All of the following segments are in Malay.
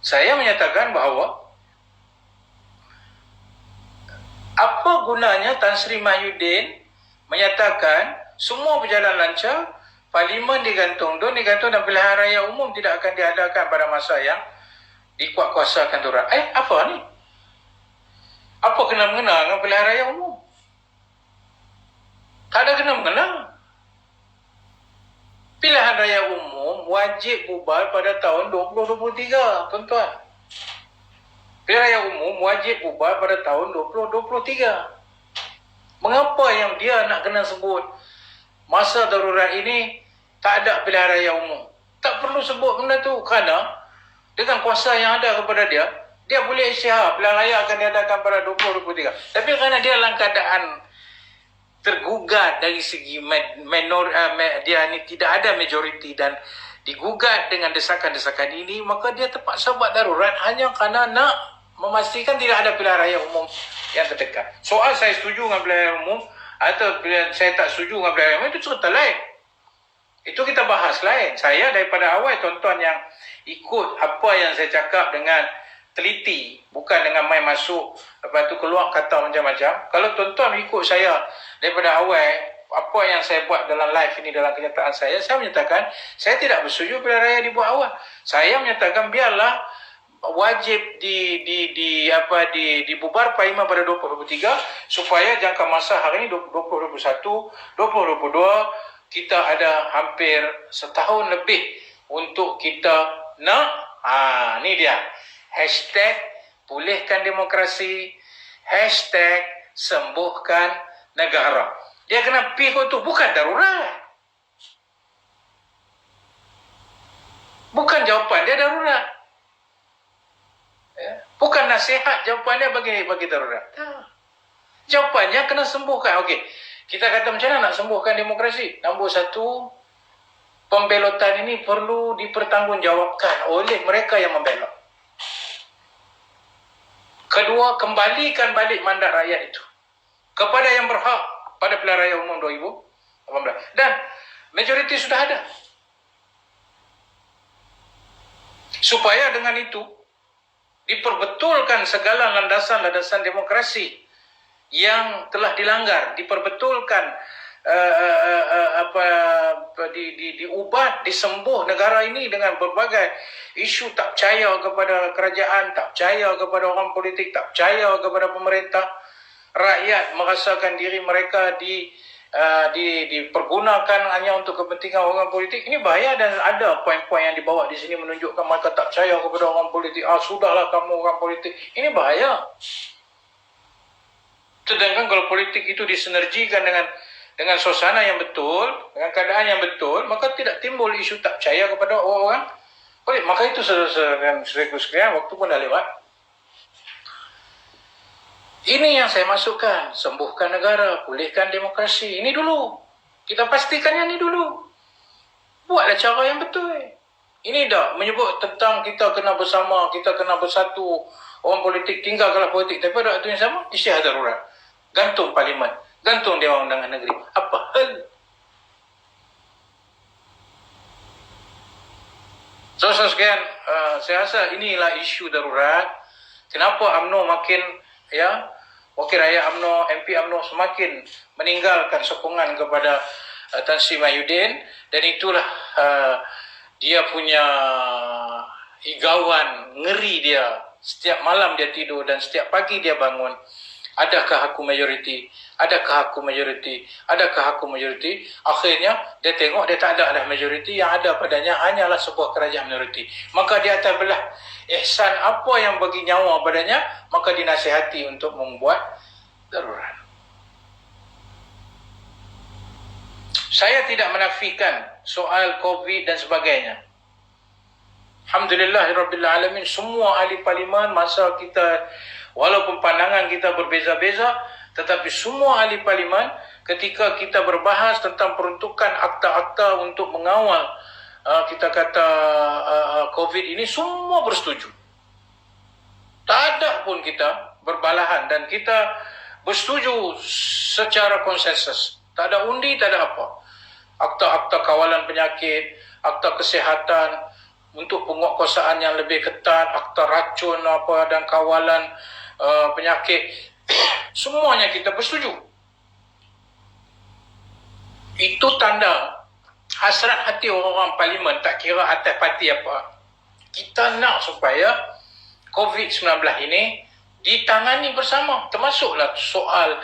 Saya menyatakan bahawa apa gunanya Tan Sri Mahyudin menyatakan semua berjalan lancar, parlimen digantung, dan pilihan raya umum tidak akan diadakan pada masa yang dikuatkuasakan Turan. Apa ni? Apa kena-mengena dengan pilihan raya umum? Tak ada kena-mengena. Pilihan raya umum wajib bubar pada tahun 2023, tuan-tuan. Pilihan raya umum wajib bubar pada tahun 2023. Mengapa yang dia nak kena sebut masa darurat ini tak ada pilihan raya umum? Tak perlu sebut benda tu, kerana dengan kuasa yang ada kepada dia, dia boleh isytihar pilihan raya akan diadakan pada 2023. Tapi kerana dia dalam keadaan tergugat dari segi dia ni tidak ada majoriti dan digugat dengan desakan-desakan ini, maka dia terpaksa buat darurat hanya kerana nak memastikan tidak ada pilihan raya umum yang terdekat. Soal saya setuju dengan pilihan raya umum atau saya tak setuju dengan pilihan raya umum, itu cerita lain. Itu kita bahas lain. Saya daripada awal, tuan-tuan yang ikut apa yang saya cakap dengan teliti, bukan dengan main masuk lepas tu keluar kata macam-macam. Kalau tuan-tuan ikut saya daripada awal, apa yang saya buat dalam live ini, dalam kenyataan saya menyatakan saya tidak bersetuju pilihan raya dibuat awal. Saya menyatakan biarlah wajib dibubar parlimen pada 2023 supaya jangka masa hari ini 2021, 2022 kita ada hampir setahun lebih untuk kita nak ni dia hashtag pulihkan demokrasi, hashtag sembuhkan negara. Dia kena pergi tu, bukan darurat. Bukan jawapan dia darurat. Bukan nasihat jawapan dia bagi darurat. Jawapannya kena sembuhkan. Okey, kita kata macam mana nak sembuhkan demokrasi? Nombor satu, pembelotan ini perlu dipertanggungjawabkan oleh mereka yang membelot. Kedua, kembalikan balik mandat rakyat itu kepada yang berhak pada pilihan raya umum 2018. Dan majoriti sudah ada. Supaya dengan itu diperbetulkan segala landasan-landasan demokrasi yang telah dilanggar, diperbetulkan, diubah, disembuh negara ini dengan berbagai isu tak percaya kepada kerajaan, tak percaya kepada orang politik, tak percaya kepada pemerintah. Rakyat merasakan diri mereka dipergunakan hanya untuk kepentingan orang politik. Ini bahaya, dan ada poin-poin yang dibawa di sini menunjukkan mereka tak percaya kepada orang politik. Sudahlah kamu orang politik. Ini bahaya. Sedangkan kalau politik itu disinergikan dengan suasana yang betul, dengan keadaan yang betul, maka tidak timbul isu tak percaya kepada orang politik. Maka itu saudara-saudara sekalian, waktu pun dah lewat. Ini yang saya masukkan, sembuhkan negara, pulihkan demokrasi. Ini dulu. Kita pastikan yang ini dulu. Buatlah cara yang betul. Ini dah menyebut tentang kita kena bersama, kita kena bersatu. Orang politik tinggalkanlah politik. Tapi pada waktu yang sama, isytihar darurat. Gantung parlimen. Gantung Dewan Undangan Negeri. Apa hal? Saudara sekalian, saya rasa inilah isu darurat. Kenapa UMNO makin, Wakil Rakyat UMNO, MP UMNO semakin meninggalkan sokongan kepada Tan Sri Mahyudin, dan itulah dia punya igawan ngeri dia. Setiap malam dia tidur dan setiap pagi dia bangun. Adakah aku majoriti? Adakah aku majoriti? Adakah aku majoriti? Akhirnya dia tengok dia tak ada dah majoriti, yang ada padanya hanyalah sebuah kerajaan minoriti. Maka di atas belah ihsan apa yang bagi nyawa padanya, maka dinasihati untuk membuat darurat. Saya tidak menafikan soal COVID dan sebagainya. Alhamdulillahirrabbilalamin, semua ahli parlimen, masa kita, walaupun pandangan kita berbeza-beza, tetapi semua ahli parlimen ketika kita berbahas tentang peruntukan akta-akta untuk mengawal kita kata COVID ini, semua bersetuju. Tak ada pun kita berbalahan, dan kita bersetuju secara konsensus. Tak ada undi, tak ada apa. Akta-akta kawalan penyakit, akta kesihatan, untuk penguatkuasaan yang lebih ketat, akta racun apa dan kawalan penyakit, semuanya kita bersetuju. Itu tanda hasrat hati orang-orang parlimen, tak kira atas parti apa. Kita nak supaya COVID-19 ini ditangani bersama, termasuklah soal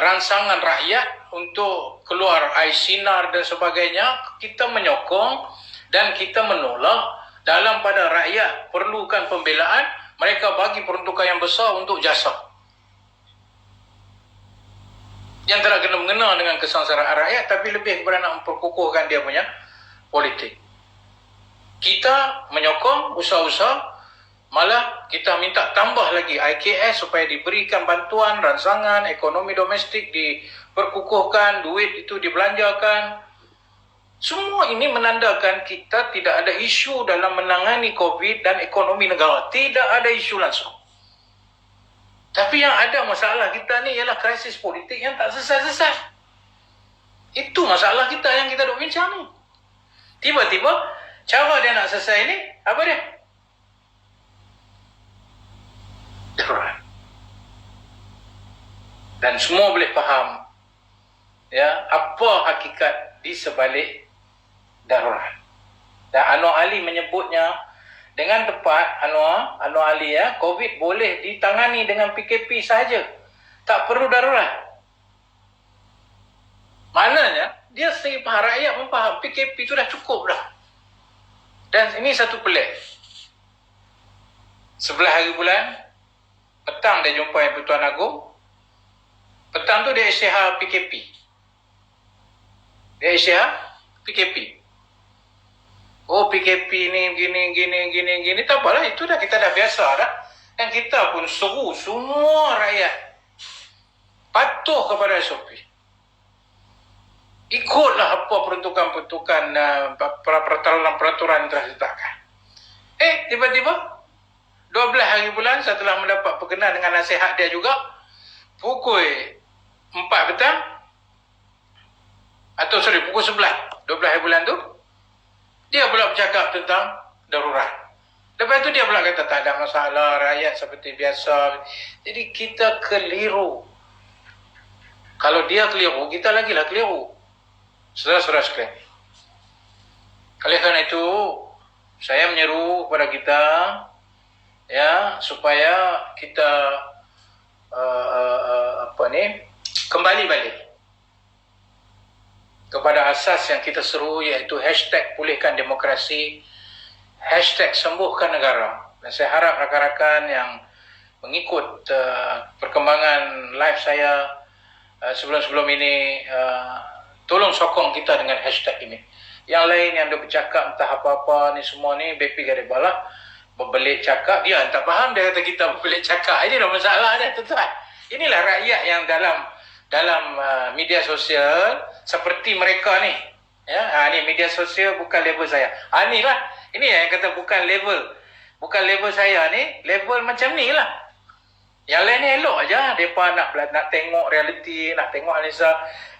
rangsangan rakyat untuk keluar air sinar dan sebagainya. Kita menyokong dan kita menolak. Dalam pada rakyat perlukan pembelaan, mereka bagi peruntukan yang besar untuk jasa yang tidak kena-mengena dengan kesengsaraan rakyat, tapi lebih kepada nak memperkukuhkan dia punya politik. Kita menyokong usaha-usaha, malah kita minta tambah lagi IKS supaya diberikan bantuan, rangsangan, ekonomi domestik diperkukuhkan, duit itu dibelanjakan. Semua ini menandakan kita tidak ada isu dalam menangani COVID dan ekonomi negara. Tidak ada isu langsung. Tapi yang ada masalah kita ni ialah krisis politik yang tak selesai-selesai. Itu masalah kita yang kita duk bincang ni. Tiba-tiba, cara dia nak selesai ni, apa dia? Darurat. Dan semua boleh faham ya, apa hakikat di sebalik darurat. Dan Anwar Ali menyebutnya dengan tepat, Anwar Ali ya, COVID boleh ditangani dengan PKP sahaja. Tak perlu darurat. Maknanya, dia sendiri faham, rakyat memfaham PKP itu dah cukup dah. Dan ini satu pelik. 11 hari bulan, petang dia jumpa Yang Pertuan Agong. Petang tu dia isytihar PKP. Dia isytihar PKP. Oh, PKP ni gini. Tak apalah, itu dah kita dah biasa dah. Dan kita pun seru semua rakyat patuh kepada SOP. Ikutlah apa peruntukan-peruntukan peraturan yang telah ditetapkan. Tiba-tiba 12 hari bulan setelah mendapat perkenan dengan nasihat dia juga, pukul 4 petang pukul 11 12 hari bulan tu, dia pula bercakap tentang darurat. Lepas tu dia pula kata tak ada masalah, rakyat seperti biasa. Jadi kita keliru. Kalau dia keliru, kita lagi lah keliru. Saudara-saudara sekalian. Oleh kerana itu, saya menyeru kepada kita ya, supaya kita kembali balik kepada asas yang kita seru, iaitu #pulihkan demokrasi, #sembuhkan negara. Dan saya harap rakan-rakan yang mengikut perkembangan live saya sebelum-sebelum ini, tolong sokong kita dengan hashtag ini. Yang lain yang dia bercakap entah apa-apa ni semua ni, BP garis bawah berbelit cakap, dia tak faham, dia kata kita berbelit cakap. Ini dah masalah dia, tuan-tuan. Inilah rakyat yang dalam media sosial seperti mereka ni ya. Ni media sosial bukan level saya. Ini yang kata bukan level saya ni, level macam ni lah. Yang lain ni elok aja, mereka nak tengok realiti, nak tengok analisa.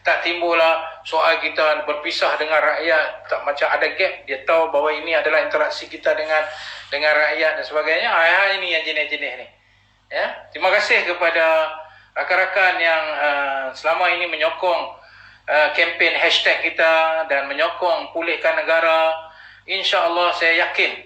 Tak timbul lah soal kita berpisah dengan rakyat, tak macam ada gap. Dia tahu bahawa ini adalah interaksi kita dengan rakyat dan sebagainya. Ini yang jenis-jenis ni ya. Terima kasih kepada rakan-rakan yang selama ini menyokong kempen hashtag kita dan menyokong pulihkan negara. InsyaAllah saya yakin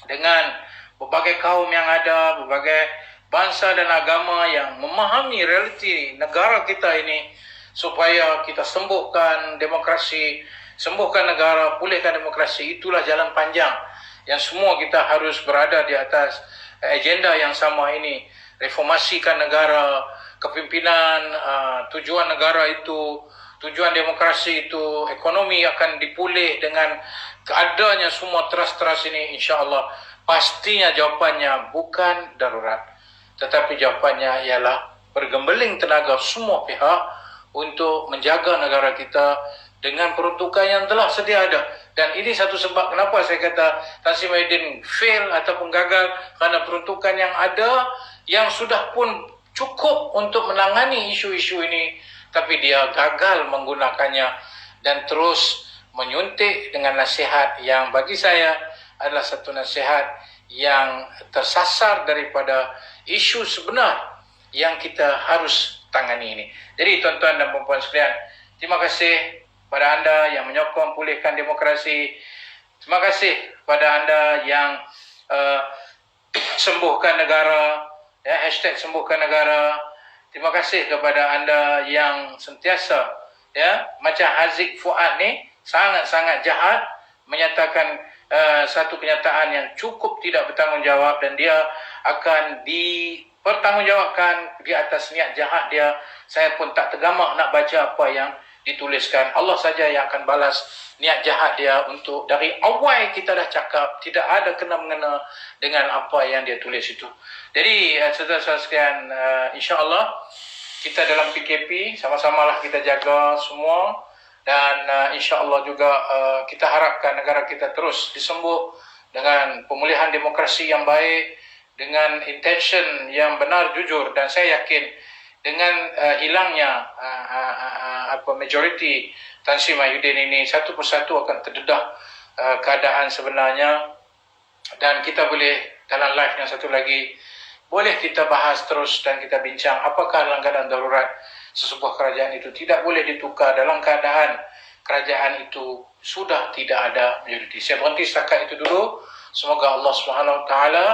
dengan berbagai kaum yang ada, berbagai bangsa dan agama yang memahami realiti negara kita ini, supaya kita sembuhkan demokrasi, sembuhkan negara, pulihkan demokrasi. Itulah jalan panjang yang semua kita harus berada di atas agenda yang sama ini. Reformasikan negara, kepimpinan, tujuan negara itu, tujuan demokrasi itu, ekonomi akan dipulih dengan keadaannya semua teras-teras ini, insya-Allah. Pastinya jawapannya bukan darurat, tetapi jawapannya ialah bergembeling tenaga semua pihak untuk menjaga negara kita dengan peruntukan yang telah sedia ada. Dan ini satu sebab kenapa saya kata Tan Sri Mahyudin fail ataupun gagal, kerana peruntukan yang ada yang sudah pun cukup untuk menangani isu-isu ini, tapi dia gagal menggunakannya dan terus menyuntik dengan nasihat yang bagi saya adalah satu nasihat yang tersasar daripada isu sebenar yang kita harus tangani ini. Jadi tuan-tuan dan puan-puan sekalian, terima kasih pada anda yang menyokong pulihkan demokrasi. Terima kasih pada anda yang sembuhkan negara, ya, hashtag sembuhkan negara. Terima kasih kepada anda yang sentiasa, ya, macam Haziq Fuad ni sangat-sangat jahat, menyatakan satu kenyataan yang cukup tidak bertanggungjawab, dan dia akan dipertanggungjawabkan di atas niat jahat dia. Saya pun tak tergamak nak baca apa yang dituliskan. Allah saja yang akan balas niat jahat dia. Untuk dari awal kita dah cakap tidak ada kena-mengena dengan apa yang dia tulis itu. Jadi saudara-saudara sekalian, insya-Allah kita dalam PKP sama-samalah kita jaga semua, dan insya-Allah juga kita harapkan negara kita terus disembuh dengan pemulihan demokrasi yang baik, dengan intention yang benar, jujur. Dan saya yakin dengan hilangnya majoriti Tan Sri Mahyudin ini, satu persatu akan terdedah keadaan sebenarnya. Dan kita boleh dalam live yang satu lagi boleh kita bahas terus dan kita bincang apakah dalam keadaan darurat sesebuah kerajaan itu tidak boleh ditukar dalam keadaan kerajaan itu sudah tidak ada majoriti. Saya berhenti setakat itu dulu. Semoga Allah Subhanahu Wa Taala,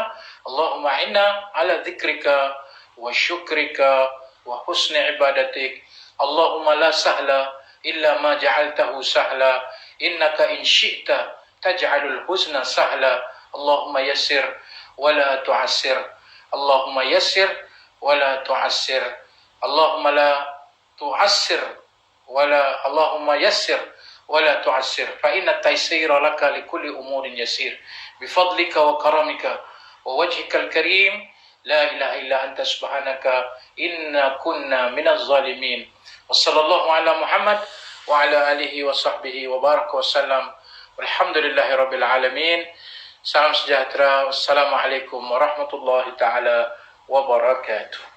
Allahumma inna ala dzikrika wa syukrika wa husni ibadatik. Allahumma la sahla illa ma ja'altahu sahla, innaka in syi'ta taj'alul husna sahla. Allahumma yassir wa la tu'assir. Allahumma yassir wa la tu'assir. Allahumma la tu'assir wa la Allahumma yassir wa la tu'assir. Fa inna taysira laka li kulli umurin yasir. Bifadlika wa karamika wa wajhikal karim. La ilaha illa anta subhanaka inna kunna minaz zalimin. Wassallallahu ala Muhammad wa ala alihi wa sahbihi wa baraka wa sallam. Walhamdulillahi rabbil alamin. Salam sejahtera. Wassalamualaikum warahmatullahi taala wabarakatuh.